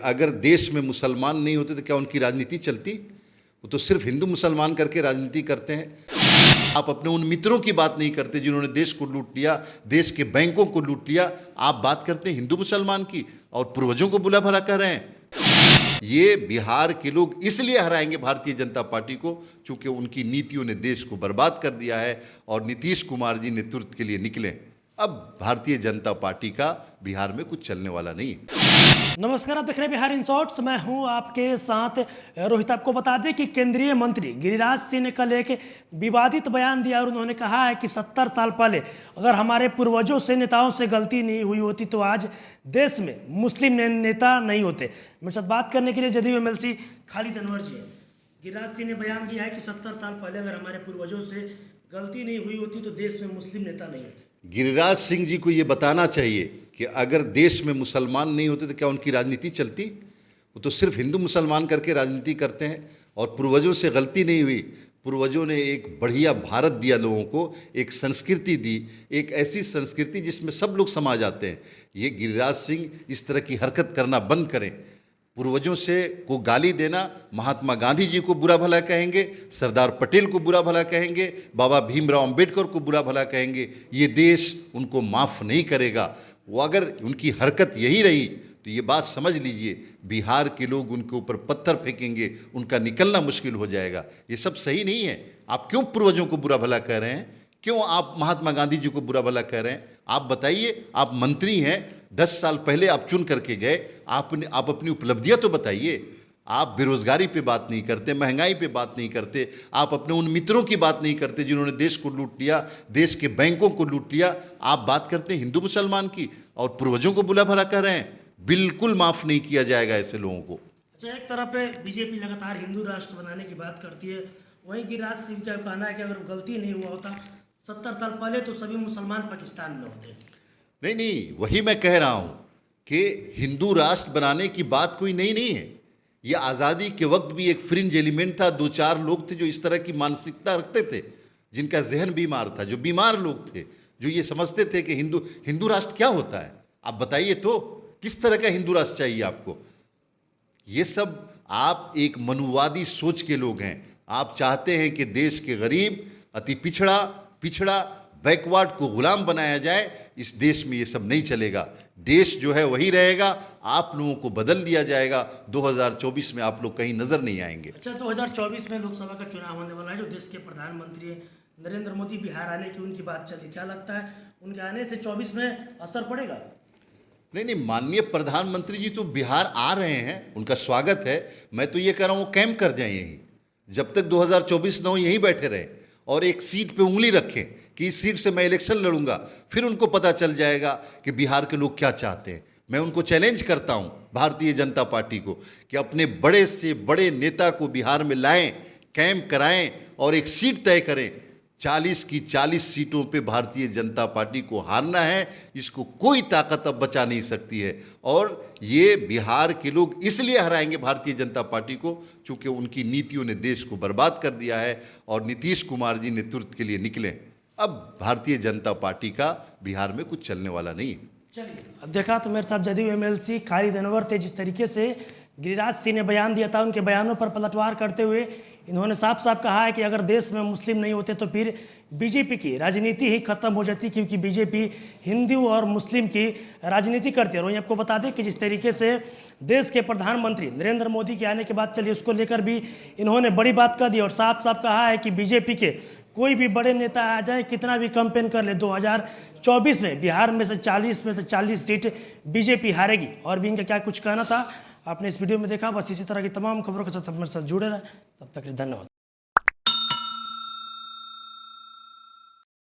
अगर देश में मुसलमान नहीं होते तो क्या उनकी राजनीति चलती? वो तो सिर्फ हिंदू मुसलमान करके राजनीति करते हैं। आप अपने उन मित्रों की बात नहीं करते जिन्होंने देश को लूट लिया, देश के बैंकों को लूट लिया। आप बात करते हैं हिंदू मुसलमान की और पूर्वजों को बुला भला कर रहे हैं। ये बिहार के लोग इसलिए हराएंगे भारतीय जनता पार्टी को क्योंकि उनकी नीतियों ने देश को बर्बाद कर दिया है और नीतीश कुमार जी नेतृत्व के लिए निकले। अब भारतीय जनता पार्टी का बिहार में कुछ चलने वाला नहीं है। नमस्कार, आप देख रहे हैं बिहार इन शॉर्ट्स। मैं हूं आपके साथ रोहित। आपको बता दें कि केंद्रीय मंत्री गिरिराज सिंह ने कल एक विवादित बयान दिया और उन्होंने कहा है कि 70 साल पहले अगर हमारे पूर्वजों से नेताओं से गलती नहीं हुई होती तो आज देश में मुस्लिम नेता नहीं होते। मेरे साथ बात करने के लिए जदयू एमएलसी खालिद अनवर जी हैं। गिरिराज सिंह ने बयान दिया है कि 70 साल पहले अगर हमारे पूर्वजों से गलती नहीं हुई होती तो देश में मुस्लिम नेता नहीं होते। गिरिराज सिंह जी को ये बताना चाहिए कि अगर देश में मुसलमान नहीं होते तो क्या उनकी राजनीति चलती? वो तो सिर्फ हिंदू मुसलमान करके राजनीति करते हैं और पूर्वजों से गलती नहीं हुई। पूर्वजों ने एक बढ़िया भारत दिया लोगों को, एक संस्कृति दी, एक ऐसी संस्कृति जिसमें सब लोग समा जाते हैं। ये गिरिराज सिंह इस तरह की हरकत करना बंद करें। पूर्वजों से को गाली देना, महात्मा गांधी जी को बुरा भला कहेंगे, सरदार पटेल को बुरा भला कहेंगे, बाबा भीमराव अंबेडकर को बुरा भला कहेंगे, ये देश उनको माफ़ नहीं करेगा। वो अगर उनकी हरकत यही रही तो ये बात समझ लीजिए बिहार के लोग उनके ऊपर पत्थर फेंकेंगे, उनका निकलना मुश्किल हो जाएगा। ये सब सही नहीं है। आप क्यों पूर्वजों को बुरा भला कह रहे हैं? क्यों आप महात्मा गांधी जी को बुरा भला कह रहे हैं? आप बताइए, आप मंत्री हैं, 10 साल पहले आप चुन करके गए, आप अपनी उपलब्धियां तो बताइए। आप बेरोजगारी पे बात नहीं करते, महंगाई पे बात नहीं करते, आप अपने उन मित्रों की बात नहीं करते जिन्होंने देश को लूट लिया, देश के बैंकों को लूट लिया। आप बात करते हैं हिंदू मुसलमान की और पूर्वजों को बुला भला कर रहे हैं। बिल्कुल माफ़ नहीं किया जाएगा ऐसे लोगों को। अच्छा, एक तरफ पे बीजेपी लगातार हिंदू राष्ट्र बनाने की बात करती है, वहीं गिरिराज सिंह का कहना है कि अगर गलती नहीं हुआ होता 70 साल पहले तो सभी मुसलमान पाकिस्तान में होते। नहीं, वही मैं कह रहा हूँ कि हिंदू राष्ट्र बनाने की बात कोई नई नहीं है। ये आज़ादी के वक्त भी एक फ्रिंज एलिमेंट था। 2-4 लोग थे जो इस तरह की मानसिकता रखते थे, जिनका जहन बीमार था, जो बीमार लोग थे, जो ये समझते थे कि हिंदू राष्ट्र क्या होता है। आप बताइए तो, किस तरह का हिंदू राष्ट्र चाहिए आपको? ये सब आप एक मनुवादी सोच के लोग हैं। आप चाहते हैं कि देश के गरीब, अति पिछड़ा बैकवर्ड को गुलाम बनाया जाए। इस देश में ये सब नहीं चलेगा। देश जो है वही रहेगा, आप लोगों को बदल दिया जाएगा। 2024 में आप लोग कहीं नजर नहीं आएंगे। अच्छा, 2024 में लोकसभा का चुनाव होने वाला है। जो देश के प्रधानमंत्री हैं नरेंद्र मोदी, बिहार आने की उनकी बात चली, क्या लगता है उनके आने से 24 में असर पड़ेगा? नहीं, माननीय प्रधानमंत्री जी तो बिहार आ रहे हैं, उनका स्वागत है। मैं तो ये कह रहा हूँ वो कैंप कर जाएं यहीं, जब तक 2024 न हो यहीं बैठे रहें और एक सीट पे उंगली रखें कि इस सीट से मैं इलेक्शन लड़ूंगा। फिर उनको पता चल जाएगा कि बिहार के लोग क्या चाहते हैं। मैं उनको चैलेंज करता हूं, भारतीय जनता पार्टी को, कि अपने बड़े से बड़े नेता को बिहार में लाएं, कैंप कराएं और एक सीट तय करें। 40 की 40 सीटों पे भारतीय जनता पार्टी को हारना है। इसको कोई ताकत अब बचा नहीं सकती है और ये बिहार के लोग इसलिए हराएंगे भारतीय जनता पार्टी को क्योंकि उनकी नीतियों ने देश को बर्बाद कर दिया है और नीतीश कुमार जी नेतृत्व के लिए निकले। अब भारतीय जनता पार्टी का बिहार में कुछ चलने वाला नहीं है। चलिए, अब देखा तो मेरे साथ जदयू एमएलसी खालिद अनवर थे। जिस तरीके से गिरिराज सिंह ने बयान दिया था, उनके बयानों पर पलटवार करते हुए इन्होंने साफ साफ कहा है कि अगर देश में मुस्लिम नहीं होते तो फिर बीजेपी की राजनीति ही खत्म हो जाती, क्योंकि बीजेपी हिंदू और मुस्लिम की राजनीति करती है। और वहीं आपको बता दें कि जिस तरीके से देश के प्रधानमंत्री नरेंद्र मोदी के आने के बाद चलिए उसको लेकर भी इन्होंने बड़ी बात कर दी और साफ साफ कहा है कि बीजेपी के कोई भी बड़े नेता आ जाए, कितना भी कैंपेन कर ले, 2024 में बिहार में से 40 में से 40 सीट बीजेपी हारेगी। और भी इनका क्या कुछ कहना था आपने इस वीडियो में देखा। बस इसी तरह की तमाम खबरों के साथ मेरे साथ जुड़े रहे। तब तक के लिए धन्यवाद।